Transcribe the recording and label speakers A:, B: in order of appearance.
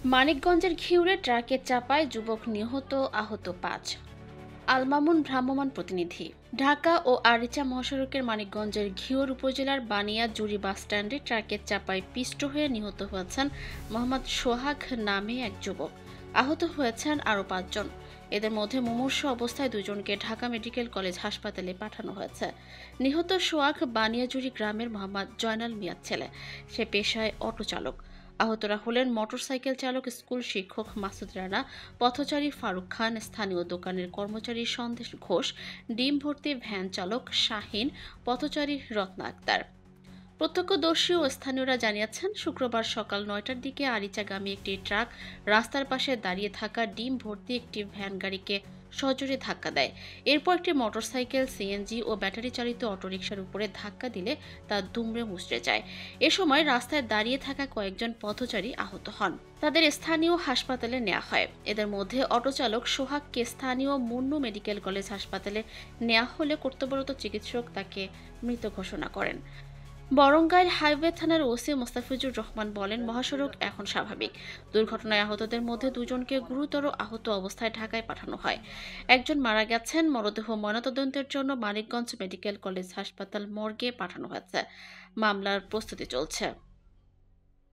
A: মানিকগঞ্জের ঘিউরে ট্রাকের চাপায় যুবক নিহত, আহত ৫। আল মামুন ভ্রাম্যমাণ প্রতিনিধি। ঢাকা ও আরিচা মহাসড়কের মানিকগঞ্জের ঘিওর উপজেলার বানিয়া জুড়ি বাসস্ট্যান্ডে ট্রাকের চাপায় পিষ্ট হয়ে নিহত হয়েছেন মোহাম্মদ সোহাগ নামে এক যুবক। আহত হয়েছেন আরও ৫ জন। এদের মধ্যে মুমূর্ষু অবস্থায় ২ জনকে ঢাকা মেডিকেল কলেজ হাসপাতালে পাঠানো হয়েছে। নিহত সোহাগ বানিয়াজুড়ি গ্রামের মোহাম্মদ জয়নাল মিয়ার ছেলে। সে পেশায় অটো চালক। আহতরা হলেন মোটরসাইকেল চালক, স্কুল শিক্ষক মাসুদ রানা, পথচারী ফারুক খান, স্থানীয় দোকানের কর্মচারী সন্দেশ ঘোষ, ডিম ভর্তি ভ্যান চালক শাহিন, পথচারী রত্না আক্তার। প্রত্যক্ষদর্শী ও স্থানীয়রা জানিয়েছেন, শুক্রবার সকাল ৯টার দিকে আরিচাগামী একটি ট্রাক রাস্তার পাশে দাঁড়িয়ে থাকা ডিম ভর্তি একটি ভ্যান গাড়িকে সজোরে ধাক্কা দেয়। এরপর একটি মোটরসাইকেল, সিএনজি ও ব্যাটারি চালিত অটোরিকশার উপরে ধাক্কা দিলে তা দুমড়ে মুচড়ে যায়। এ সময় রাস্তায় দাঁড়িয়ে থাকা কয়েকজন পথচারী আহত হন। তাদের স্থানীয় হাসপাতালে নেওয়া হয়। এদের মধ্যে অটোচালক সোহাগকে স্থানীয় মুন্নু মেডিকেল কলেজ হাসপাতালে নেওয়া হলে কর্তব্যরত চিকিৎসক তাকে মৃত ঘোষণা করেন। বরঙ্গাইল হাইওয়ে থানার ওসি মোস্তাফিজুর রহমান বলেন, মহাসড়ক এখন স্বাভাবিক। দুর্ঘটনায় আহতদের মধ্যে ২ জনকে গুরুতর আহত অবস্থায় ঢাকায় পাঠানো হয়। একজন মারা গেছেন। মরদেহ ময়নাতদন্তের জন্য মানিকগঞ্জ মেডিকেল কলেজ হাসপাতাল মর্গে পাঠানো হয়েছে। মামলার প্রস্তুতি চলছে।